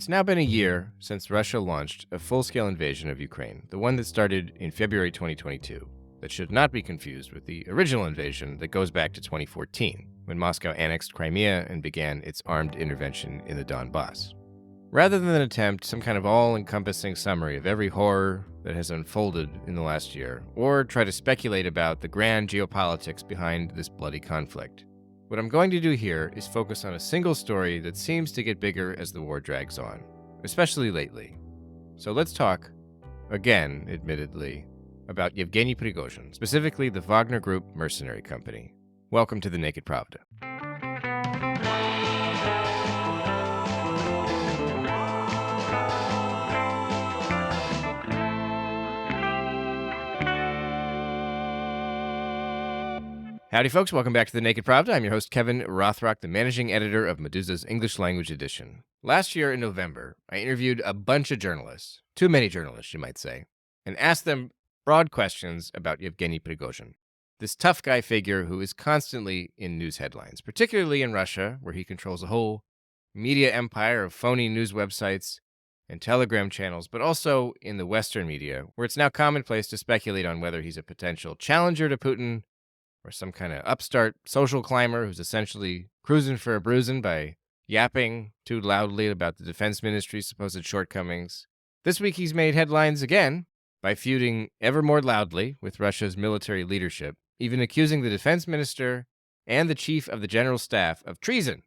It's now been a year since Russia launched a full-scale invasion of Ukraine, the one that started in February 2022, that should not be confused with the original invasion that goes back to 2014, when Moscow annexed Crimea and began its armed intervention in the Donbass. Rather than attempt some kind of all-encompassing summary of every horror that has unfolded in the last year, or try to speculate about the grand geopolitics behind this bloody conflict, what I'm going to do here is focus on a single story that seems to get bigger as the war drags on, especially lately. So let's talk, again, admittedly, about Evgeny Prigozhin, specifically the Wagner Group mercenary company. Welcome to the Naked Pravda. Howdy, folks. Welcome back to the Naked Pravda. I'm your host, Kevin Rothrock, the managing editor of Meduza's English language edition. Last year in November, I interviewed a bunch of journalists, too many journalists, you might say, and asked them broad questions about Evgeny Prigozhin, this tough guy figure who is constantly in news headlines, particularly in Russia, where he controls a whole media empire of phony news websites and Telegram channels, but also in the Western media, where it's now commonplace to speculate on whether he's a potential challenger to Putin or some kind of upstart social climber who's essentially cruising for a bruising by yapping too loudly about the defense ministry's supposed shortcomings. This week he's made headlines again by feuding ever more loudly with Russia's military leadership, even accusing the defense minister and the chief of the general staff of treason.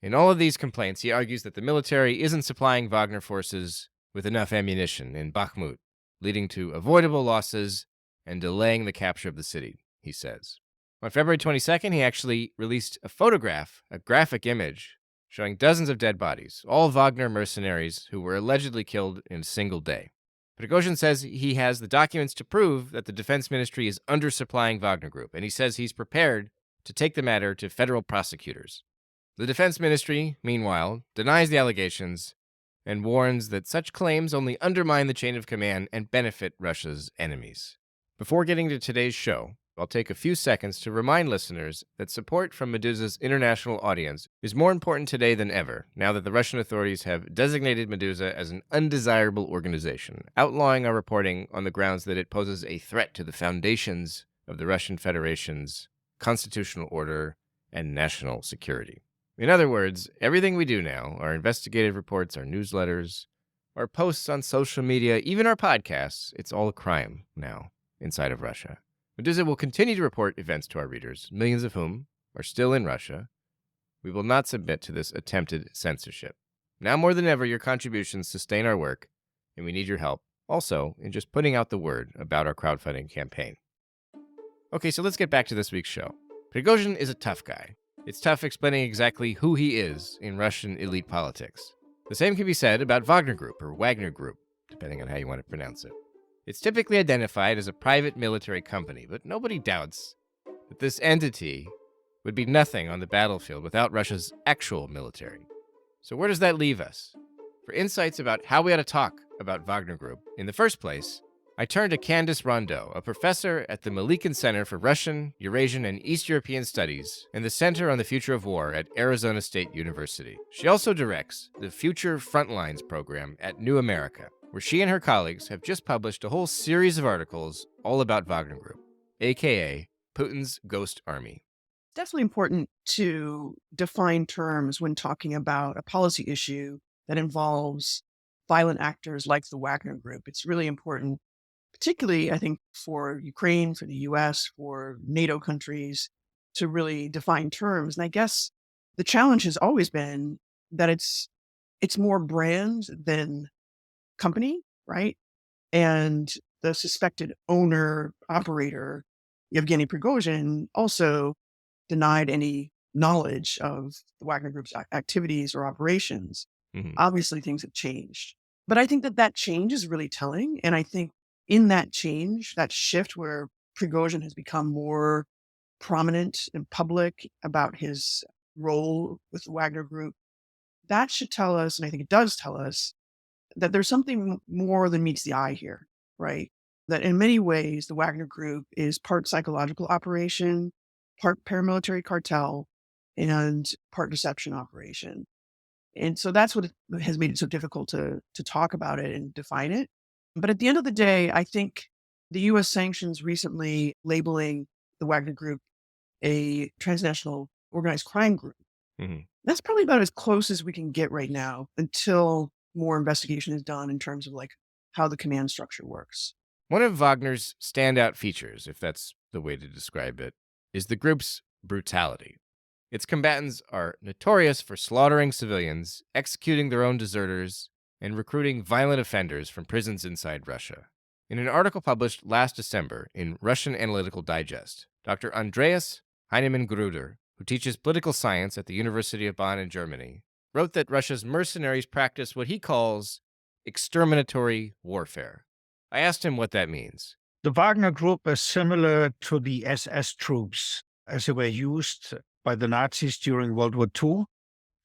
In all of these complaints, he argues that the military isn't supplying Wagner forces with enough ammunition in Bakhmut, leading to avoidable losses and delaying the capture of the city, he says. On February 22nd, he actually released a photograph, a graphic image, showing dozens of dead bodies, all Wagner mercenaries who were allegedly killed in a single day. Prigozhin says he has the documents to prove that the defense ministry is undersupplying Wagner Group, and he says he's prepared to take the matter to federal prosecutors. The defense ministry, meanwhile, denies the allegations and warns that such claims only undermine the chain of command and benefit Russia's enemies. Before getting to today's show, I'll take a few seconds to remind listeners that support from Meduza's international audience is more important today than ever, now that the Russian authorities have designated Meduza as an undesirable organization, outlawing our reporting on the grounds that it poses a threat to the foundations of the Russian Federation's constitutional order and national security. In other words, everything we do now, our investigative reports, our newsletters, our posts on social media, even our podcasts, it's all a crime now inside of Russia. Meduza will continue to report events to our readers, millions of whom are still in Russia. We will not submit to this attempted censorship. Now more than ever, your contributions sustain our work, and we need your help, also, in just putting out the word about our crowdfunding campaign. Okay, so let's get back to this week's show. Prigozhin is a tough guy. It's tough explaining exactly who he is in Russian elite politics. The same can be said about Wagner Group, or Wagner Group, depending on how you want to pronounce it. It's typically identified as a private military company, but nobody doubts that this entity would be nothing on the battlefield without Russia's actual military. So where does that leave us? For insights about how we ought to talk about Wagner Group, in the first place, I turn to Candace Rondeaux, a professor at the Melikian Center for Russian, Eurasian, and East European Studies and the Center on the Future of War at Arizona State University. She also directs the Future Frontlines program at New America, where she and her colleagues have just published a whole series of articles all about Wagner Group, aka Putin's Ghost Army. Definitely important to define terms when talking about a policy issue that involves violent actors like the Wagner Group. It's really important, particularly, I think, for Ukraine, for the US, for NATO countries, to really define terms. And I guess the challenge has always been that it's more brand than company, right? And the suspected owner, operator, Evgeny Prigozhin, also denied any knowledge of the Wagner Group's activities or operations. Obviously, things have changed. But I think that change is really telling. And I think in that change, that shift where Prigozhin has become more prominent and public about his role with the Wagner Group, that should tell us, and I think it does tell us, that there's something more than meets the eye here, right? That in many ways, the Wagner Group is part psychological operation, part paramilitary cartel, and part deception operation. And so that's what has made it so difficult to talk about it and define it. But at the end of the day, I think the US sanctions recently labeling the Wagner Group a transnational organized crime group, Mhm. that's probably about as close as we can get right now until more investigation is done in terms of like how the command structure works. One of Wagner's standout features, if that's the way to describe it, is the group's brutality. Its combatants are notorious for slaughtering civilians, executing their own deserters, and recruiting violent offenders from prisons inside Russia. In an article published last December in Russian Analytical Digest, Dr. Andreas Heinemann-Grüder, who teaches political science at the University of Bonn in Germany, wrote that Russia's mercenaries practice what he calls exterminatory warfare. I asked him what that means. The Wagner Group is similar to the SS troops as they were used by the Nazis during World War II.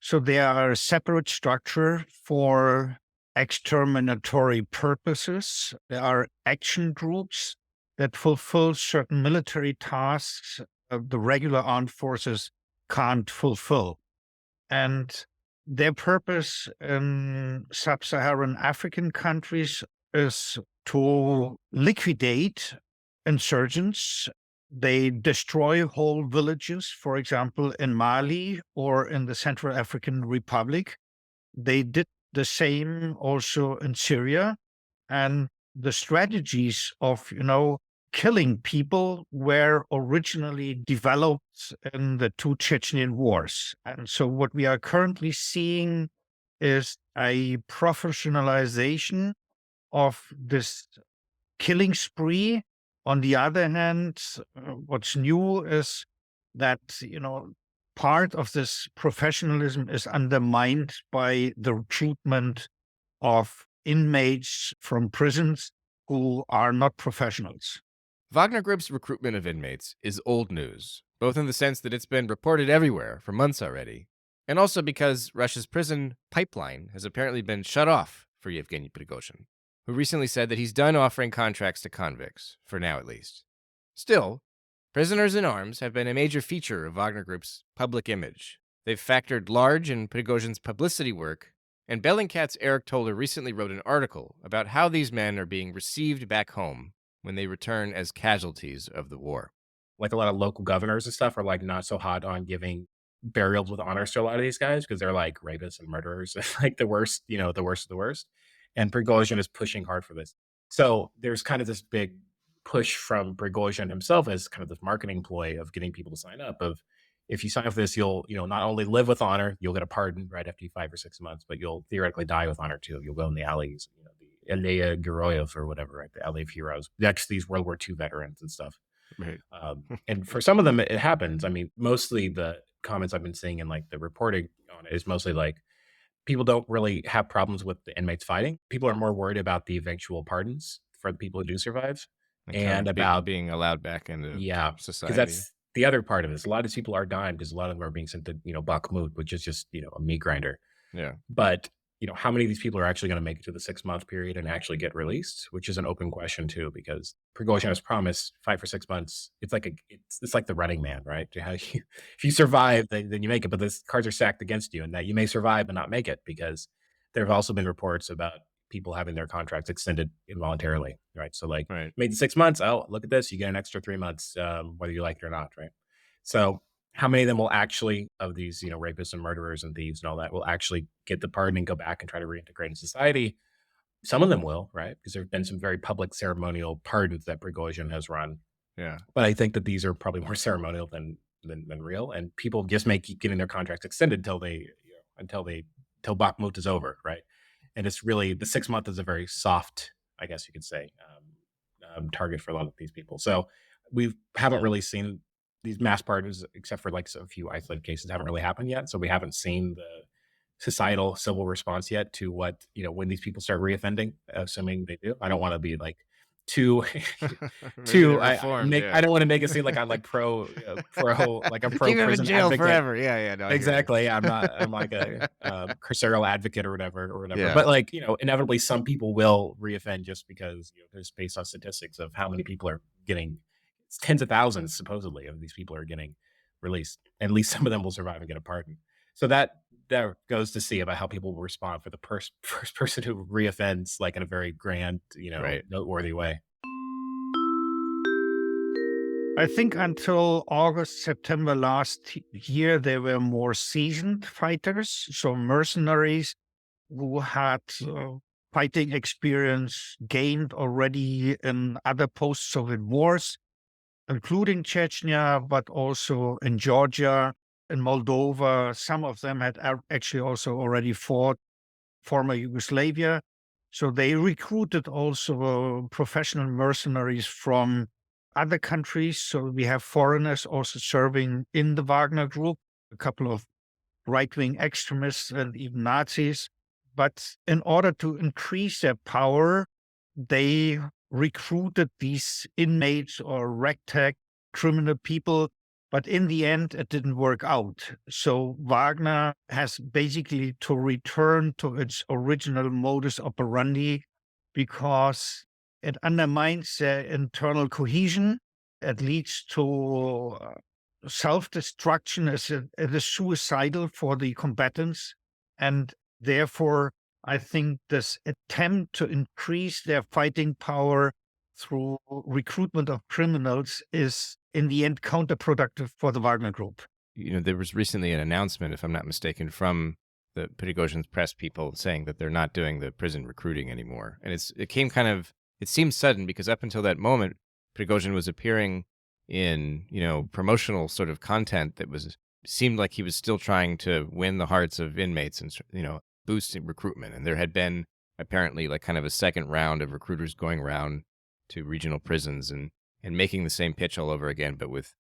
So they are a separate structure for exterminatory purposes. There are action groups that fulfill certain military tasks the regular armed forces can't fulfill. And their purpose in sub-Saharan African countries is to liquidate insurgents. They destroy whole villages, for example, in Mali or in the Central African Republic. They did the same also in Syria. And the strategies of, killing people were originally developed in the two Chechen wars. And so what we are currently seeing is a professionalization of this killing spree. On the other hand, what's new is that, part of this professionalism is undermined by the recruitment of inmates from prisons who are not professionals. Wagner Group's recruitment of inmates is old news, both in the sense that it's been reported everywhere for months already, and also because Russia's prison pipeline has apparently been shut off for Evgeny Prigozhin, who recently said that he's done offering contracts to convicts, for now at least. Still, prisoners in arms have been a major feature of Wagner Group's public image. They've factored large in Prigozhin's publicity work, and Bellingcat's Aric Toler recently wrote an article about how these men are being received back home when they return as casualties of the war. Like a lot of local governors and stuff are like not so hot on giving burials with honors to a lot of these guys because they're like rapists and murderers, like the worst, the worst of the worst. And Prigozhin is pushing hard for this. So there's kind of this big push from Prigozhin himself as kind of this marketing ploy of getting people to sign up. Of if you sign up for this, you'll not only live with honor, you'll get a pardon right after 5 or 6 months, but you'll theoretically die with honor too. You'll go in the alleys, the Alea Geroyev or whatever, right? The Alley of Heroes. That's these World War II veterans and stuff. Right. And for some of them, it happens. I mean, mostly the comments I've been seeing and like the reporting on it is mostly like people don't really have problems with the inmates fighting. People are more worried about the eventual pardons for the people who do survive and about being allowed back into society. because that's the other part of this. A lot of these people are dying because a lot of them are being sent to Bakhmut, which is just a meat grinder. Yeah. But how many of these people are actually going to make it to the 6-month period and actually get released, which is an open question too, because Prigozhin has promised 5 or 6 months. It's like it's like the Running Man, right? If you survive, then you make it, but the cards are stacked against you, and that you may survive but not make it because there have also been reports about people having their contracts extended involuntarily, right? So like made the 6 months. Oh, look at this, you get an extra 3 months, whether you like it or not, right? So how many of them will actually, of these, rapists and murderers and thieves and all that, will actually get the pardon and go back and try to reintegrate in society? Some of them will, right? Because there have been some very public ceremonial pardons that Prigozhin has run. Yeah. But I think that these are probably more ceremonial than real, and people just may keep getting their contracts extended until Bakhmut is over, right? And it's really the 6 month is a very soft, I guess you could say, target for a lot of these people. So we haven't really seen these mass pardons, except for like a few isolated cases, haven't really happened yet. So we haven't seen the societal civil response yet to what, when these people start reoffending, assuming they do. I don't want to be like too I don't want to make it seem like I'm like pro like I'm pro keep him prison in jail advocate forever. Yeah, no, exactly. I'm like a carceral advocate or whatever. Yeah. But like, inevitably some people will reoffend just because there's based on statistics of how many people are getting. It's tens of thousands supposedly of these people are getting released. At least some of them will survive and get a pardon. So that goes to see about how people will respond for the first person who reoffends, like in a very grand, Right. noteworthy way. I think until August, September last year, there were more seasoned fighters, so mercenaries who had fighting experience gained already in other post-Soviet wars, including Chechnya, but also in Georgia, in Moldova. Some of them had actually also already fought former Yugoslavia. So they recruited also professional mercenaries from other countries. So we have foreigners also serving in the Wagner Group, a couple of right-wing extremists and even Nazis. But in order to increase their power, they recruited these inmates or ragtag criminal people. But in the end, it didn't work out. So Wagner has basically to return to its original modus operandi because it undermines their internal cohesion. It leads to self-destruction. It is suicidal for the combatants. And therefore, I think this attempt to increase their fighting power through recruitment of criminals is, in the end, counterproductive for the Wagner Group. There was recently an announcement, if I'm not mistaken, from the Prigozhin's press people saying that they're not doing the prison recruiting anymore. And it seemed sudden because up until that moment, Prigozhin was appearing in, promotional sort of content that seemed like he was still trying to win the hearts of inmates and, boosting recruitment. And there had been apparently like kind of a second round of recruiters going around to regional prisons and making the same pitch all over again, but with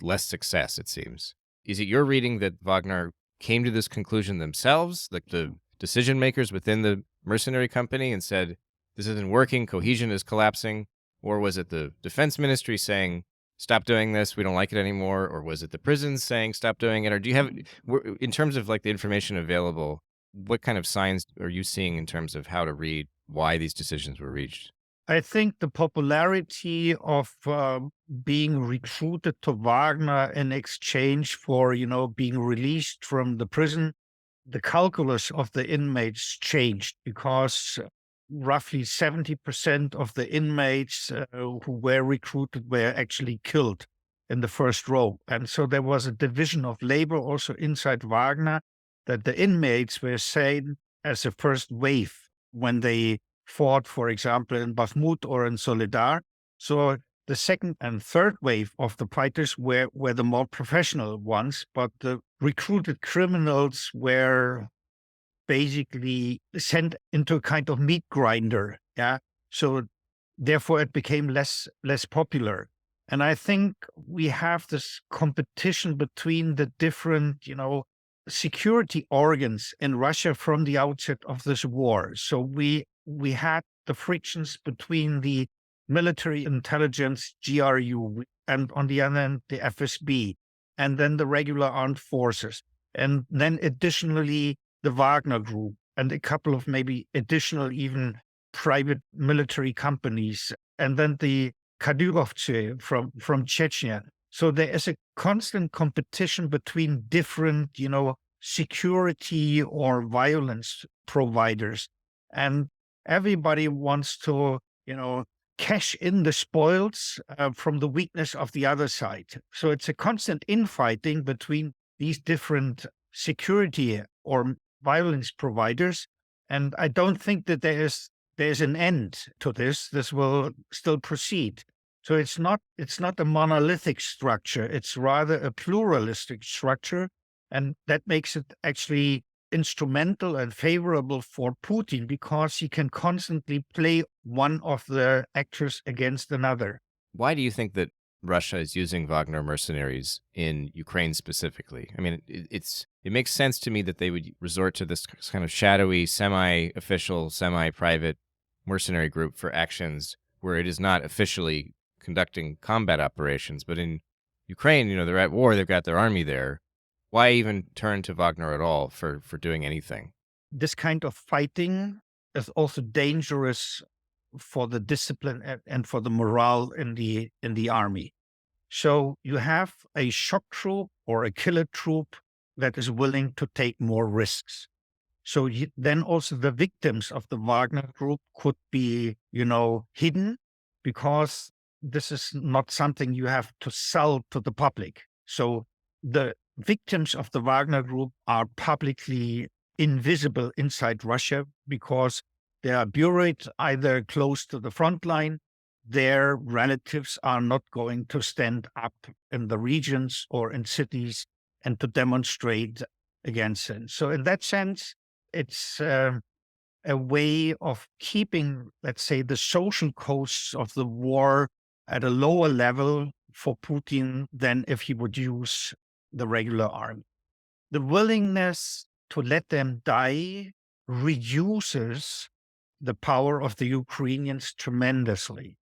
less success, it seems. Is it your reading that Wagner came to this conclusion themselves, like the decision makers within the mercenary company, and said, this isn't working, cohesion is collapsing? Or was it the defense ministry saying, stop doing this, we don't like it anymore? Or was it the prisons saying, stop doing it? Or do you have, in terms of like the information available, what kind of signs are you seeing in terms of how to read why these decisions were reached? I think the popularity of being recruited to Wagner in exchange for, being released from the prison, the calculus of the inmates changed because roughly 70% of the inmates who were recruited were actually killed in the first row. And so there was a division of labor also inside Wagner that the inmates were seen as a first wave when they fought, for example, in Bakhmut or in Soledar. So the second and third wave of the fighters were the more professional ones, but the recruited criminals were basically sent into a kind of meat grinder. Yeah. So therefore it became less popular. And I think we have this competition between the different, security organs in Russia from the outset of this war. So we had the frictions between the military intelligence, GRU, and on the other hand, the FSB, and then the regular armed forces. And then additionally, the Wagner Group and a couple of maybe additional even private military companies, and then the Kadyrovtsi from Chechnya. So there is a constant competition between different, security or violence providers. And everybody wants to, cash in the spoils from the weakness of the other side. So it's a constant infighting between these different security or violence providers. And I don't think that there's an end to this. This will still proceed. So it's not a monolithic structure. It's rather a pluralistic structure. And that makes it actually instrumental and favorable for Putin because he can constantly play one of the actors against another. Why do you think that Russia is using Wagner mercenaries in Ukraine specifically? I mean, it makes sense to me that they would resort to this kind of shadowy, semi-official, semi-private mercenary group for actions where it is not officially conducting combat operations. But in Ukraine, they're at war, they've got their army there. Why even turn to Wagner at all for doing anything? This kind of fighting is also dangerous for the discipline and for the morale in the army. So you have a shock troop or a killer troop that is willing to take more risks. So then also the victims of the Wagner Group could be, hidden, because this is not something you have to sell to the public. So the victims of the Wagner Group are publicly invisible inside Russia because they are buried either close to the front line. Their relatives are not going to stand up in the regions or in cities and to demonstrate against it. So in that sense, it's a way of keeping, let's say, the social costs of the war at a lower level for Putin than if he would use the regular army. The willingness to let them die reduces the power of the Ukrainians tremendously,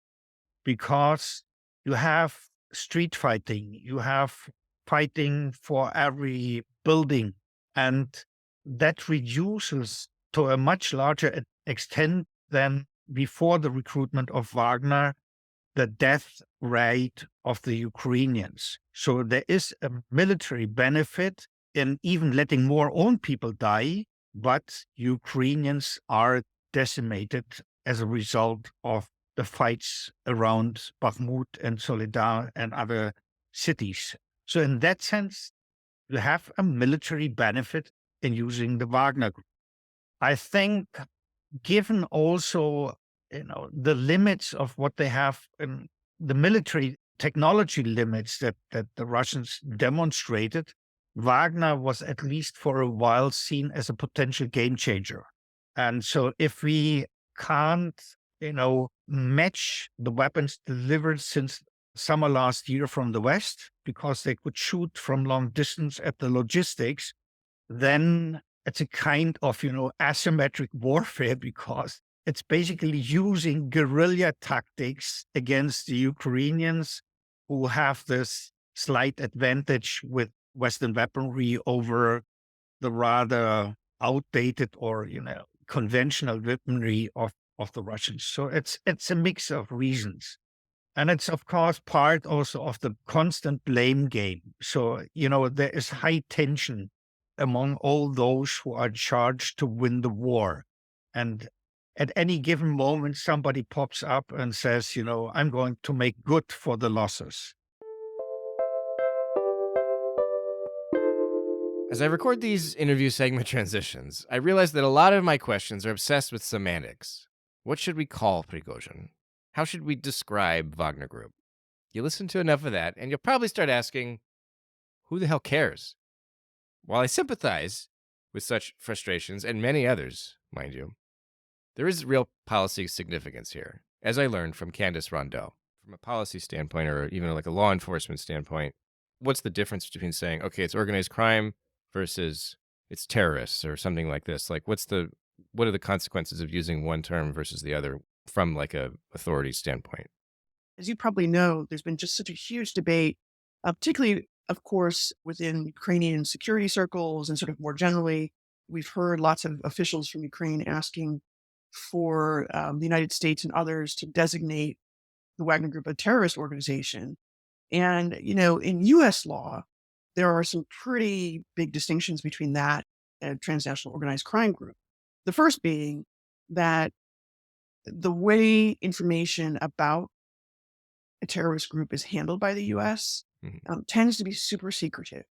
because you have street fighting, you have fighting for every building, and that reduces to a much larger extent than before the recruitment of Wagner the death rate of the Ukrainians. So there is a military benefit in even letting more own people die, but Ukrainians are decimated as a result of the fights around Bakhmut and Soledar and other cities. So in that sense, you have a military benefit in using the Wagner Group. I think, given also, the limits of what they have in the military technology limits that the Russians demonstrated, Wagner was at least for a while seen as a potential game changer. And so if we can't, match the weapons delivered since summer last year from the West, because they could shoot from long distance at the logistics, then it's a kind of, asymmetric warfare, because it's basically using guerrilla tactics against the Ukrainians, who have this slight advantage with Western weaponry over the rather outdated or, conventional weaponry of the Russians. So it's a mix of reasons. And it's, of course, part also of the constant blame game. So, there is high tension among all those who are charged to win the war. And at any given moment, somebody pops up and says, I'm going to make good for the losses. As I record these interview segment transitions, I realize that a lot of my questions are obsessed with semantics. What should we call Prigozhin? How should we describe Wagner Group? You listen to enough of that, and you'll probably start asking, who the hell cares? While I sympathize with such frustrations, and many others, mind you, there is real policy significance here, as I learned from Candace Rondeaux. From a policy standpoint, or even like a law enforcement standpoint, what's the difference between saying, okay, it's organized crime versus it's terrorists or something like this? Like, what are the consequences of using one term versus the other from like a authority standpoint? As you probably know, there's been just such a huge debate, particularly, of course, within Ukrainian security circles and sort of more generally. We've heard lots of officials from Ukraine asking for the United States and others to designate the Wagner Group a terrorist organization. And, in U.S. law, there are some pretty big distinctions between that and transnational organized crime group. The first being that the way information about a terrorist group is handled by the U.S. Tends to be super secretive,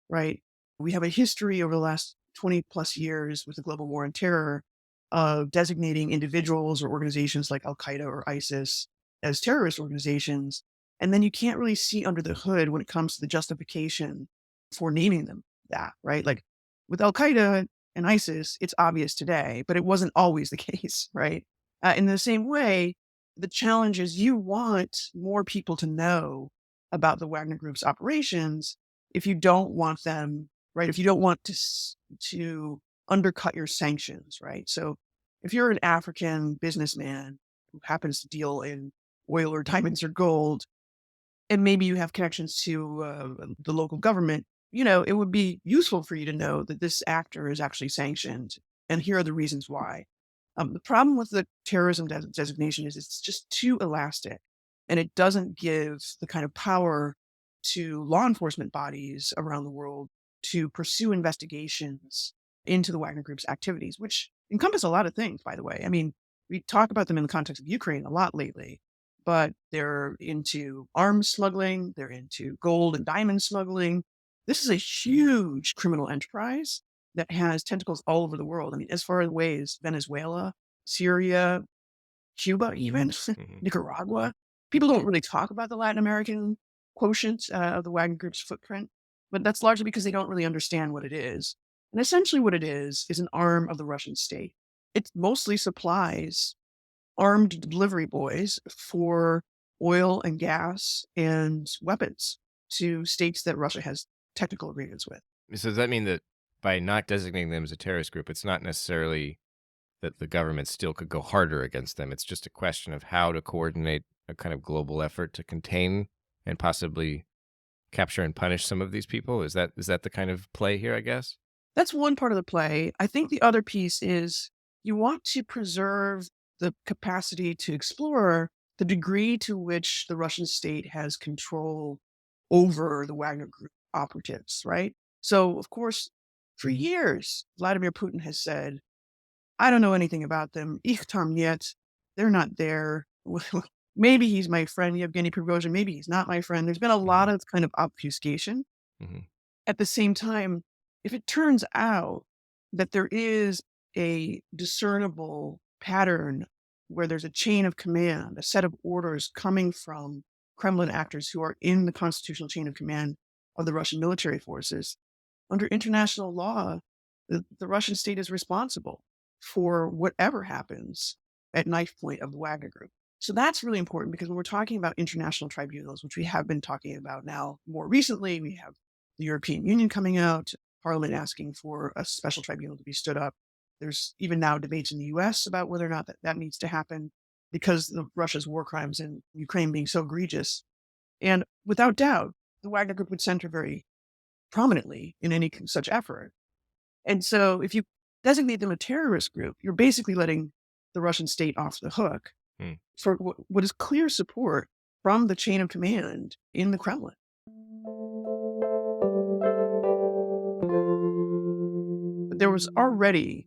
right? We have a history over the last 20 plus years with the global war on terror of designating individuals or organizations like Al-Qaeda or ISIS as terrorist organizations. And then you can't really see under the hood when it comes to the justification for naming them that, right? Like with Al-Qaeda and ISIS, it's obvious today, but it wasn't always the case, right? In the same way, the challenge is you want more people to know about the Wagner Group's operations if you don't want them, right? If you don't want to undercut your sanctions, right? So if you're an African businessman who happens to deal in oil or diamonds or gold, and maybe you have connections to the local government, it would be useful for you to know that this actor is actually sanctioned, and here are the reasons why. The problem with the terrorism designation is it's just too elastic, and it doesn't give the kind of power to law enforcement bodies around the world to pursue investigations into the Wagner Group's activities, which encompass a lot of things, by the way. I mean, we talk about them in the context of Ukraine a lot lately, but they're into arms smuggling, they're into gold and diamond smuggling. This is a huge criminal enterprise that has tentacles all over the world. I mean, as far away as Venezuela, Syria, Cuba, even Mhm. Nicaragua. People don't really talk about the Latin American quotient of the Wagner Group's footprint, but that's largely because they don't really understand what it is. And essentially, what it is an arm of the Russian state. It mostly supplies armed delivery boys for oil and gas and weapons to states that Russia has technical agreements with. So does that mean that by not designating them as a terrorist group, it's not necessarily that the government still could go harder against them? It's just a question of how to coordinate a kind of global effort to contain and possibly capture and punish some of these people? Is that the kind of play here, I guess? That's one part of the play. I think the other piece is you want to preserve the capacity to explore the degree to which the Russian state has control over the Wagner Group operatives, right? So, of course, for years, Vladimir Putin has said, I don't know anything about them. Ich tam yet. They're not there. Maybe he's my friend, Evgeny Prigozhin. Maybe he's not my friend. There's been a lot of kind of obfuscation. Mhm. At the same time, if it turns out that there is a discernible pattern where there's a chain of command, a set of orders coming from Kremlin actors who are in the constitutional chain of command of the Russian military forces, under international law, the Russian state is responsible for whatever happens at knife point of the Wagner Group. So that's really important because when we're talking about international tribunals, which we have been talking about now more recently, we have the European Union coming out, Parliament asking for a special tribunal to be stood up. There's even now debates in the US about whether or not that needs to happen because of Russia's war crimes in Ukraine being so egregious. And without doubt, the Wagner Group would center very prominently in any such effort. And so if you designate them a terrorist group, you're basically letting the Russian state off the hook Hmm. for what is clear support from the chain of command in the Kremlin. But there was already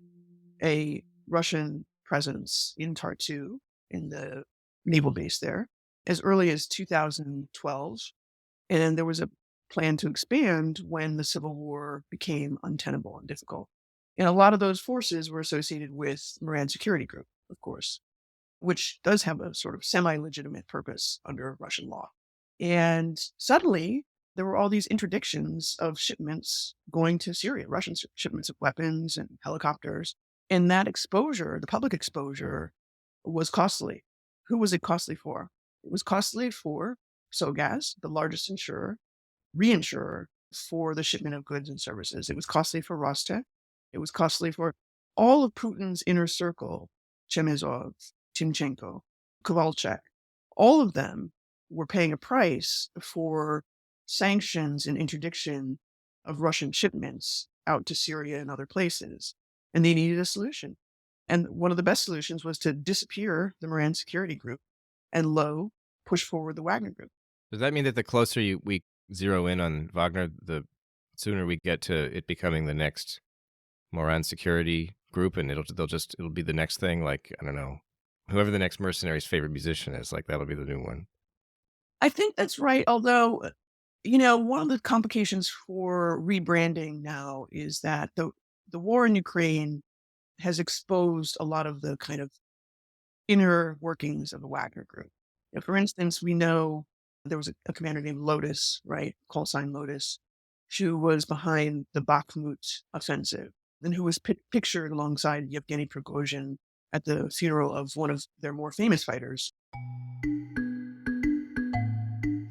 a Russian presence in Tartu, in the naval base there, as early as 2012. And there was a plan to expand when the Civil War became untenable and difficult. And a lot of those forces were associated with Moran Security Group, of course, which does have a sort of semi-legitimate purpose under Russian law. And suddenly, there were all these interdictions of shipments going to Syria, Russian shipments of weapons and helicopters. And that exposure, the public exposure, was costly. Who was it costly for? It was costly for SOGAS, the largest reinsurer for the shipment of goods and services. It was costly for Rostec. It was costly for all of Putin's inner circle, Chemezov, Timchenko, Kovalchuk. All of them were paying a price for sanctions and interdiction of Russian shipments out to Syria and other places. And they needed a solution. And one of the best solutions was to disappear the Moran Security Group and push forward the Wagner Group. Does that mean that the closer we zero in on Wagner, the sooner we get to it becoming the next Moran Security Group, and it'll be the next thing? Like, I don't know, whoever the next mercenary's favorite musician is, like that'll be the new one. I think that's right. Although, one of the complications for rebranding now is that the war in Ukraine has exposed a lot of the kind of inner workings of the Wagner Group. For instance, we know there was a commander named Lotus, right? Call sign Lotus, who was behind the Bakhmut offensive and who was pictured alongside Yevgeny Prigozhin at the funeral of one of their more famous fighters.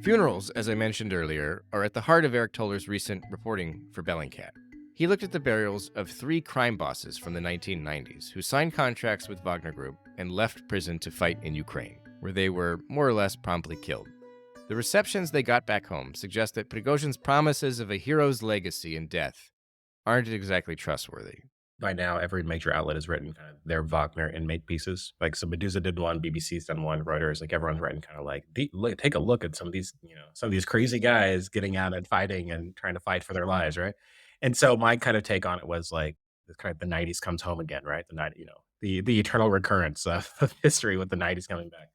Funerals, as I mentioned earlier, are at the heart of Aric Toler's recent reporting for Bellingcat. He looked at the burials of 3 crime bosses from the 1990s who signed contracts with Wagner Group and left prison to fight in Ukraine, where they were more or less promptly killed. The receptions they got back home suggest that Prigozhin's promises of a hero's legacy in death aren't exactly trustworthy. By now, every major outlet has written kind of their Wagner inmate pieces. Like, so Meduza did one, BBC's done one, Reuters, like everyone's written kind of like, take a look at some of these crazy guys getting out and fighting and trying to fight for their lives, right? And so my kind of take on it was like the kind of the 90s comes home again, right? The 90, the eternal recurrence of history with the 90s coming back.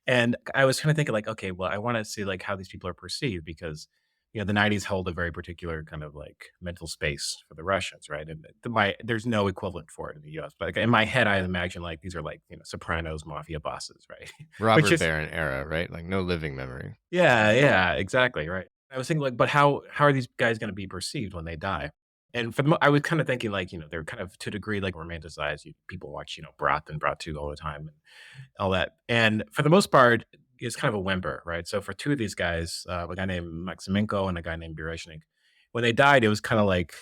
And I was kind of thinking like, okay, well, I want to see like how these people are perceived because the 90s hold a very particular kind of like mental space for the Russians, right? And there's no equivalent for it in the US. But like, in my head, I imagine like these are like, Sopranos mafia bosses, right? Which Robert is Baron era, right? Like no living memory. yeah, exactly, right. I was thinking like, but how are these guys going to be perceived when they die? And I was kind of thinking like, they're kind of to a degree like romanticized. People watch, Brat and Brat 2 all the time and all that. And for the most part, it's kind of a whimper, right? So for two of these guys, a guy named Maximenko and a guy named Berezhnik, when they died, it was kind of like,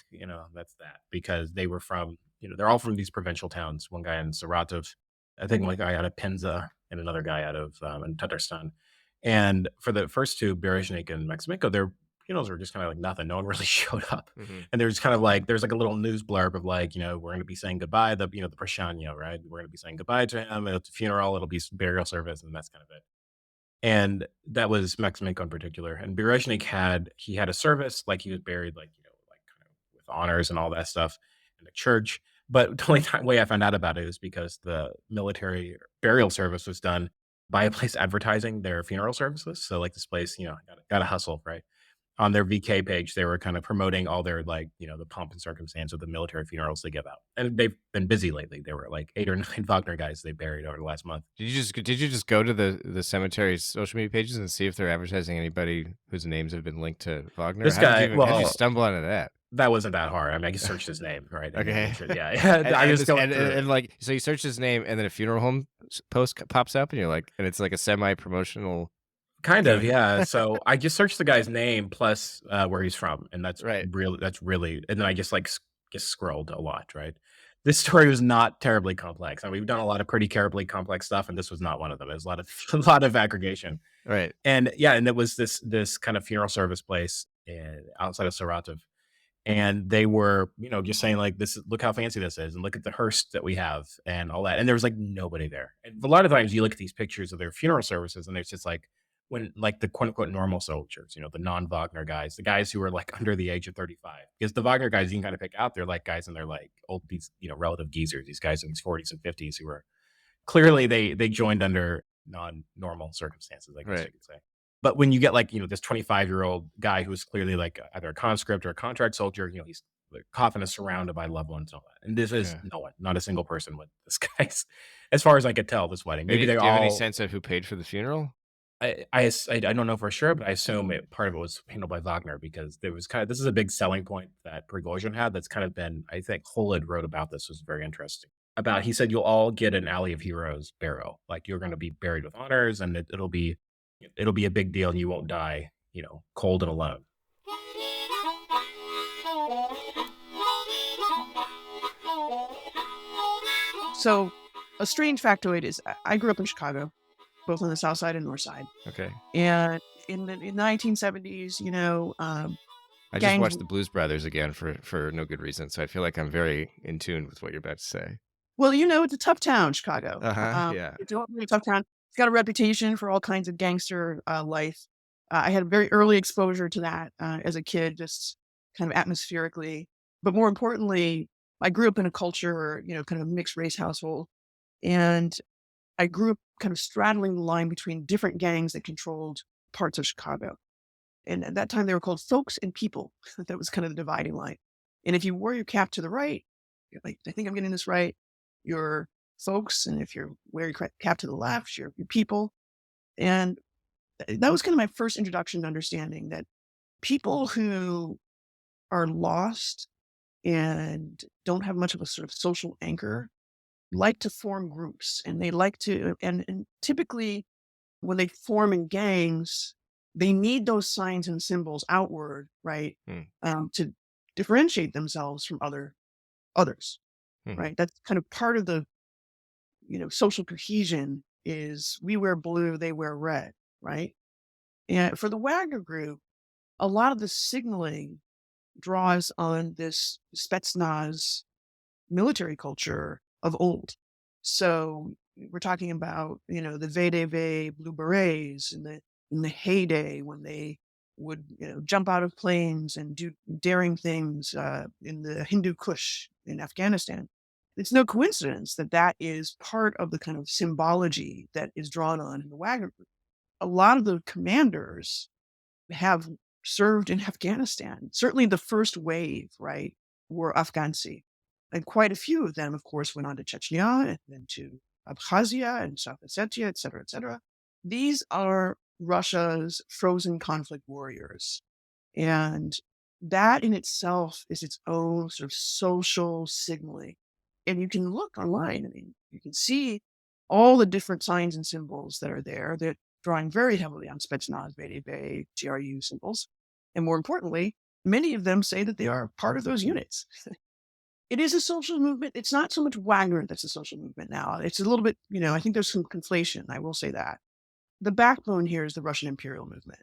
that's that because they were from, they're all from these provincial towns. One guy in Saratov, I think one guy out of Penza and another guy out of in Tatarstan. And for the first two, Berezhnik and Maximenko, their funerals were just kind of like nothing. No one really showed up. And there's kind of like there's like a little news blurb of like, we're going to be saying goodbye, the Prashanya, right? We're going to be saying goodbye to him. It's a funeral, it'll be burial service, and that's kind of it. And that was Maximenko in particular. And Berezhnik he had a service, like he was buried, like, like kind of with honors and all that stuff in the church. But the only way I found out about it is because the military burial service was done by a place advertising their funeral services. So like this place, gotta hustle, right? On their VK page, they were kind of promoting all their like, the pomp and circumstance of the military funerals they give out. And they've been busy lately. There were like 8 or 9 Wagner guys they buried over the last month. Did you just go to the cemetery's social media pages and see if they're advertising anybody whose names have been linked to Wagner? This How guy, did you stumble onto that? That wasn't that hard. I mean, I just searched his name, right? Okay. Yeah. I just go and like so you search his name and then a funeral home post pops up and you're like, and it's like a semi-promotional. Kind of, yeah. So I just searched the guy's name plus where he's from, and that's Right. really, and then I just like just scrolled a lot, right? This story was not terribly complex. I mean, we've done a lot of pretty terribly complex stuff, and this was not one of them. It was a lot of aggregation, Right. and yeah, and it was this kind of funeral service place outside of Saratov, and they were, just saying like, look how fancy this is, and look at the hearse that we have, and all that, and there was like nobody there. And a lot of times you look at these pictures of their funeral services, and it's just like when like the quote unquote normal soldiers, the non-Wagner guys, the guys who are like under the age of 35, because the Wagner guys you can kind of pick out, they're like guys in their like old, these, relative geezers, these guys in these 40s and 50s who were clearly they joined under non-normal circumstances, I guess you could say. But when you get like, this 25-year-old guy who's clearly like either a conscript or a contract soldier, he's the coffin is surrounded by loved ones and all that. And this is no one, not a single person with this guy's, as far as I could tell, this wedding. Maybe they're do you all. have any sense of who paid for the funeral? I don't know for sure, but I assume part of it was handled by Wagner because there was this is a big selling point that Prigozhin had that's kind of been, I think Holod wrote about this, was very interesting. He said you'll all get an Alley of Heroes burial. Like you're going to be buried with honors and it'll be a big deal and you won't die, cold and alone. So a strange factoid is I grew up in Chicago, both on the south side and north side. Okay. And in the 1970s, I just watched the Blues Brothers again for no good reason, so I feel like I'm very in tune with what you're about to say. Well, it's a tough town, Chicago. Yeah. It's a really tough town. It's got a reputation for all kinds of gangster life. I had a very early exposure to that as a kid, just kind of atmospherically. But more importantly, I grew up in a culture, kind of mixed race household. And I grew up kind of straddling the line between different gangs that controlled parts of Chicago. And at that time, they were called folks and people. That was kind of the dividing line. And if you wore your cap to the right, you're like, I think I'm getting this right, you're folks. And if you wear your cap to the left, you're people. And that was kind of my first introduction to understanding that people who are lost and don't have much of a sort of social anchor like to form groups, and they like to, and typically when they form in gangs, they need those signs and symbols outward, right? To differentiate themselves from others, right? That's kind of part of the, social cohesion is we wear blue, they wear red, right? And for the Wagner Group, a lot of the signaling draws on this Spetsnaz military culture of old. So we're talking about, the VDV Blue Berets in the heyday when they would jump out of planes and do daring things in the Hindu Kush in Afghanistan. It's no coincidence that that is part of the kind of symbology that is drawn on in the Wagner Group. A lot of the commanders have served in Afghanistan. Certainly the first wave, right, were Afghansi. And quite a few of them, of course, went on to Chechnya and then to Abkhazia and South Ossetia, et cetera, et cetera. These are Russia's frozen conflict warriors. And that in itself is its own sort of social signaling. And you can look online. I mean, you can see all the different signs and symbols that are there. They're drawing very heavily on Spetsnaz, VDV, GRU symbols. And more importantly, many of them say that they are part of those units. It is a social movement. It's not so much Wagner that's a social movement now. It's a little bit, I think there's some conflation. I will say that. The backbone here is the Russian imperial movement.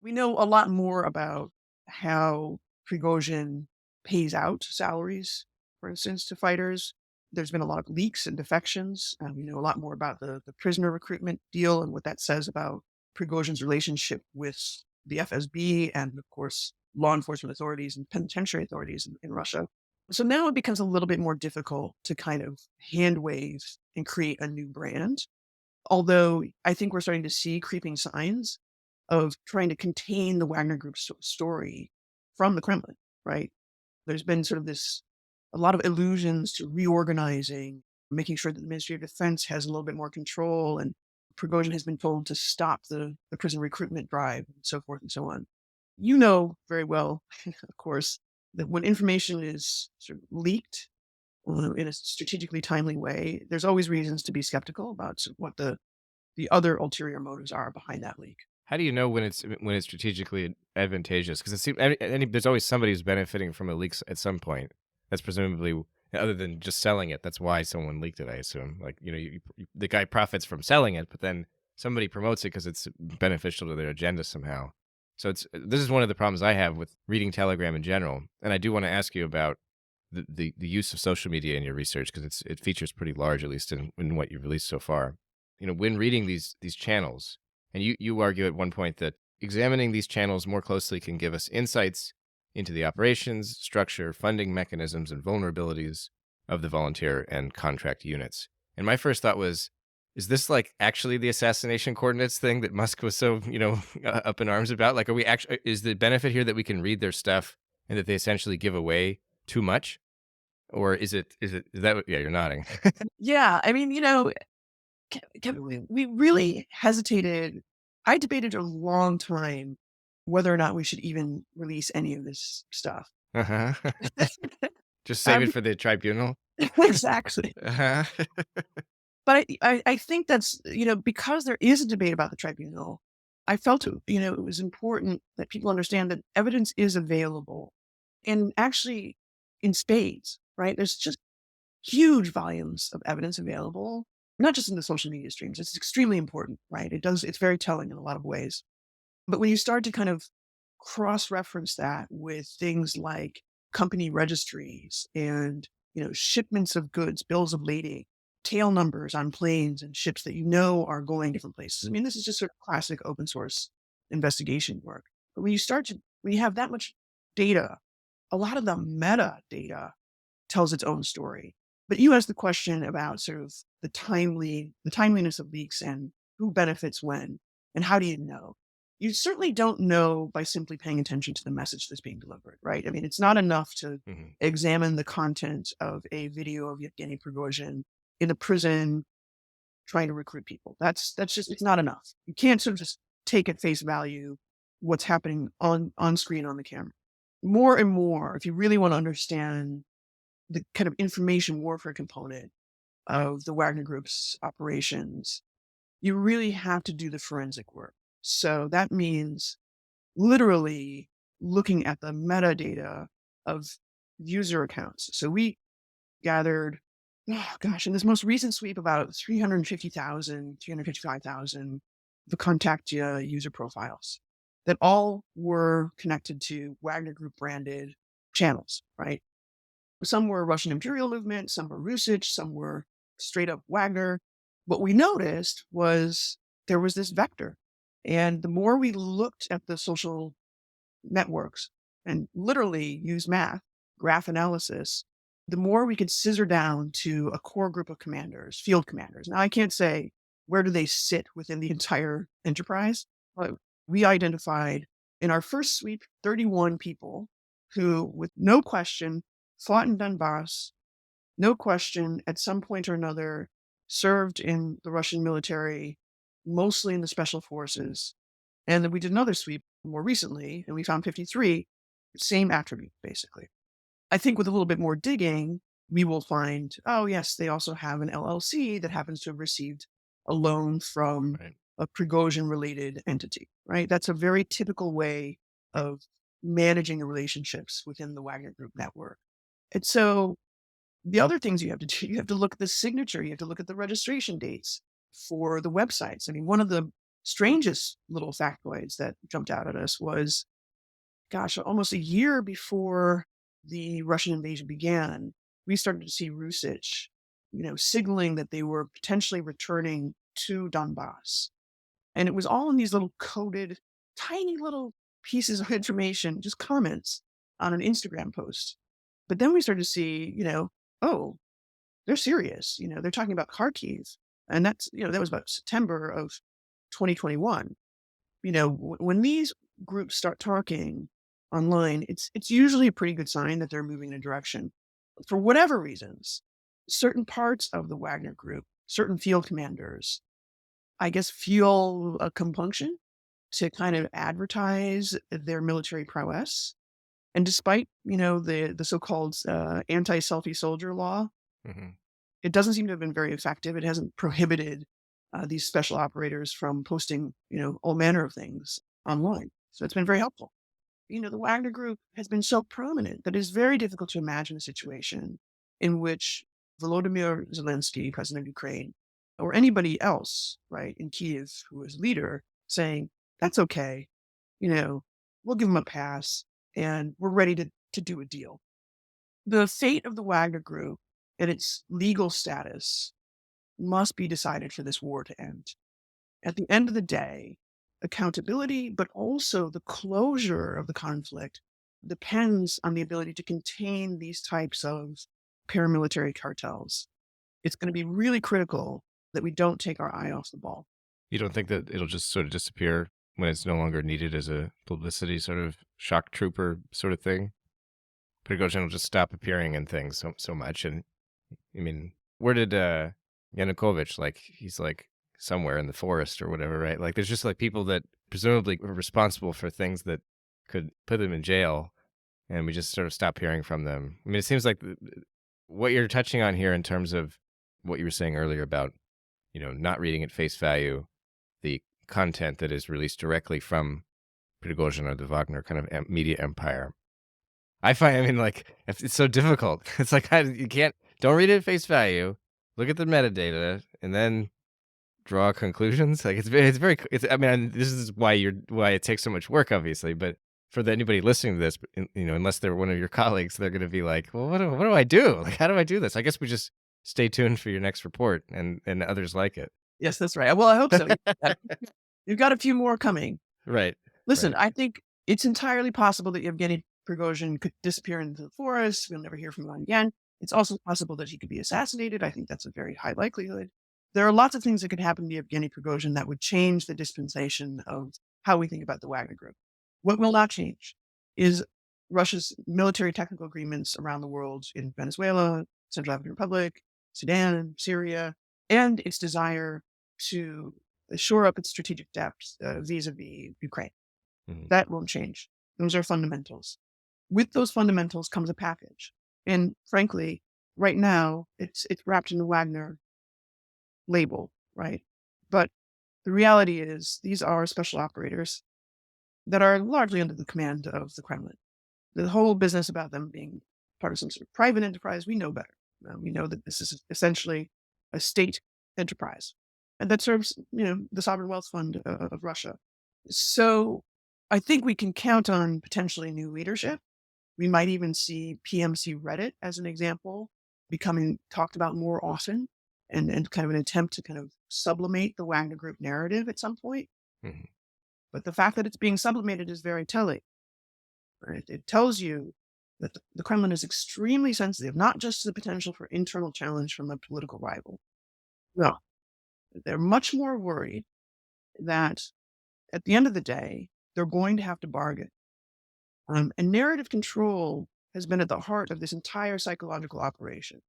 We know a lot more about how Prigozhin pays out salaries, for instance, to fighters. There's been a lot of leaks and defections. We know a lot more about the prisoner recruitment deal and what that says about Prigozhin's relationship with the FSB and, of course, law enforcement authorities and penitentiary authorities in Russia. So now it becomes a little bit more difficult to kind of hand wave and create a new brand. Although I think we're starting to see creeping signs of trying to contain the Wagner Group story from the Kremlin, right? There's been sort of a lot of allusions to reorganizing, making sure that the Ministry of Defense has a little bit more control, and Prigozhin has been told to stop the prison recruitment drive and so forth and so on. You know very well, of course, that when information is sort of leaked in a strategically timely way, there's always reasons to be skeptical about what the other ulterior motives are behind that leak. How do you know when it's strategically advantageous? Because it seems there's always somebody who's benefiting from a leak at some point. That's presumably, other than just selling it. That's why someone leaked it, I assume. Like, the guy profits from selling it, but then somebody promotes it because it's beneficial to their agenda somehow. So this is one of the problems I have with reading Telegram in general. And I do want to ask you about the use of social media in your research, because it features pretty large, at least in what you've released so far. When reading these channels, and you argue at one point that examining these channels more closely can give us insights into the operations, structure, funding mechanisms, and vulnerabilities of the volunteer and contract units. And my first thought was, is this like actually the assassination coordinates thing that Musk was so, up in arms about? Like, is the benefit here that we can read their stuff and that they essentially give away too much? Or is that, yeah, you're nodding. Yeah. I mean, Kevin, we really hesitated. I debated a long time whether or not we should even release any of this stuff. Uh-huh. Just save it for the tribunal. Exactly. Uh-huh. But I think that's, because there is a debate about the tribunal, I felt, it was important that people understand that evidence is available, and actually in spades, right? There's just huge volumes of evidence available, not just in the social media streams. It's extremely important, right? It's very telling in a lot of ways. But when you start to kind of cross-reference that with things like company registries and, shipments of goods, bills of lading, tail numbers on planes and ships that are going different places. I mean, this is just sort of classic open source investigation work. But when you have that much data, a lot of the metadata tells its own story. But you asked the question about sort of the timeliness of leaks and who benefits when, and how do you know? You certainly don't know by simply paying attention to the message that's being delivered, right? I mean, it's not enough to examine the content of a video of Evgeny Prigozhin in a prison trying to recruit people. That's just, it's not enough. You can't sort of just take at face value what's happening on screen on the camera. More and more, if you really want to understand the kind of information warfare component of the Wagner Group's operations, you really have to do the forensic work. So that means literally looking at the metadata of user accounts. So we gathered, in this most recent sweep, about 355,000 the Contactia user profiles that all were connected to Wagner Group branded channels, right? Some were Russian Imperial Movement, some were Rusich, some were straight up Wagner. What we noticed was there was this vector And the more we looked at the social networks and literally use math, graph analysis, the more we could scissor down to a core group of commanders, field commanders. Now, I can't say where do they sit within the entire enterprise, but we identified in our first sweep 31 people who, with no question, fought in Donbass, no question, at some point or another, served in the Russian military, mostly in the special forces. And then we did another sweep more recently, and we found 53, same attribute, basically. I think with a little bit more digging, we will find, oh, yes, they also have an LLC that happens to have received a loan from Right. a Prigozhin-related entity, right? That's a very typical way of managing the relationships within the Wagner Group network. And so the other things you have to do, you have to look at the signature, you have to look at the registration dates for the websites. I mean, one of the strangest little factoids that jumped out at us was, gosh, almost a year before the Russian invasion began, we started to see Rusich, signaling that they were potentially returning to Donbass. And it was all in these little coded, tiny little pieces of information, just comments on an Instagram post. But then we started to see, oh, they're serious. They're talking about Kharkiv. And that was about September of 2021. When these groups start talking online, it's usually a pretty good sign that they're moving in a direction. For whatever reasons, certain parts of the Wagner Group, certain field commanders, I guess, feel a compunction to kind of advertise their military prowess. And despite, the so-called anti-selfie soldier law, Hmm. it doesn't seem to have been very effective. It hasn't prohibited these special operators from posting, all manner of things online. So it's been very helpful. The Wagner Group has been so prominent that it's very difficult to imagine a situation in which Volodymyr Zelensky, president of Ukraine, or anybody else, right, in Kiev who is leader, saying, that's okay, we'll give them a pass and we're ready to do a deal. The fate of the Wagner Group and its legal status must be decided for this war to end. At the end of the day, accountability, but also the closure of the conflict depends on the ability to contain these types of paramilitary cartels. It's going to be really critical that we don't take our eye off the ball. You don't think that it'll just sort of disappear when it's no longer needed as a publicity sort of shock trooper sort of thing? Prigozhin will just stop appearing in things so much. And I mean, where did Yanukovych, like, he's like somewhere in the forest or whatever, right? Like, there's just like people that presumably were responsible for things that could put them in jail, and we just sort of stop hearing from them. I mean, it seems like what you're touching on here in terms of what you were saying earlier about, not reading at face value the content that is released directly from Prigozhin or the Wagner kind of media empire. I mean, like, it's so difficult. It's like, don't read it at face value, look at the metadata, and then draw conclusions. Like, I mean, this is why it takes so much work, obviously, but for anybody listening to this, unless they're one of your colleagues, they're going to be like, well, what do I do? Like, how do I do this? I guess we just stay tuned for your next report and others like it. Yes, that's right. Well, I hope so. You've got a few more coming. Right. Listen, Right. I think it's entirely possible that Evgeny Prigozhin could disappear into the forest. We'll never hear from him again. It's also possible that he could be assassinated. I think that's a very high likelihood. There are lots of things that could happen to Evgeny Prigozhin that would change the dispensation of how we think about the Wagner Group. What will not change is Russia's military technical agreements around the world in Venezuela, Central African Republic, Sudan, Syria, and its desire to shore up its strategic depth vis-a-vis Ukraine. Mhm. That won't change. Those are fundamentals. With those fundamentals comes a package. And frankly, right now, it's wrapped in the Wagner label, right? But the reality is these are special operators that are largely under the command of the Kremlin. The whole business about them being part of some sort of private enterprise, we know better. We know that this is essentially a state enterprise, and that serves, the sovereign wealth fund of Russia. So I think we can count on potentially new leadership. We might even see PMC Reddit, as an example, becoming talked about more often, and kind of an attempt to kind of sublimate the Wagner Group narrative at some point. Mhm. But the fact that it's being sublimated is very telling. Right? It tells you that the Kremlin is extremely sensitive, not just to the potential for internal challenge from a political rival. No, they're much more worried that at the end of the day, they're going to have to bargain. And narrative control has been at the heart of this entire psychological operation.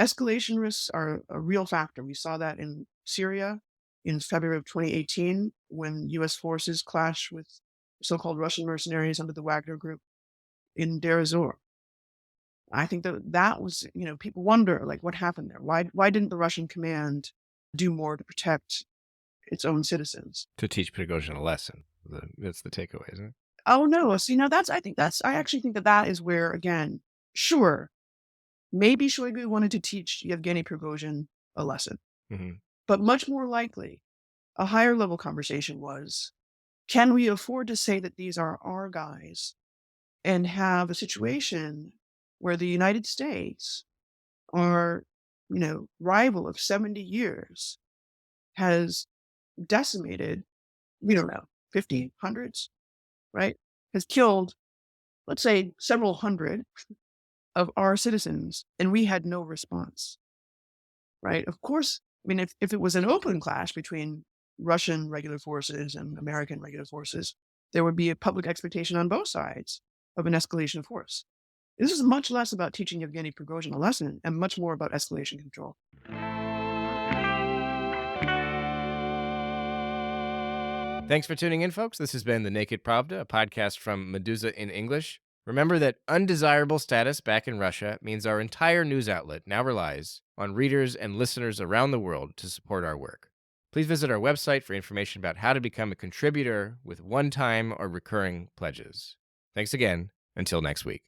Escalation risks are a real factor. We saw that in Syria in February of 2018 when U.S. forces clashed with so-called Russian mercenaries under the Wagner Group in Deir ez-Zor. I think that was, people wonder, like, what happened there? Why didn't the Russian command do more to protect its own citizens? To teach Prigozhin a lesson. That's the takeaway, isn't it? Oh, no. See, now I actually think that is where, again, sure, maybe Shoigu wanted to teach Evgeny Prigozhin a lesson. Mm-hmm. But much more likely, a higher level conversation was, can we afford to say that these are our guys and have a situation where the United States, our, rival of 70 years, has decimated, we don't know, 50, hundreds, right? Has killed, let's say, several hundred of our citizens, and we had no response, right? Of course, if it was an open clash between Russian regular forces and American regular forces, there would be a public expectation on both sides of an escalation of force. This is much less about teaching Evgeny Prigozhin a lesson and much more about escalation control. Thanks for tuning in, folks. This has been the Naked Pravda, a podcast from Meduza in English. Remember that undesirable status back in Russia means our entire news outlet now relies on readers and listeners around the world to support our work. Please visit our website for information about how to become a contributor with one-time or recurring pledges. Thanks again. Until next week.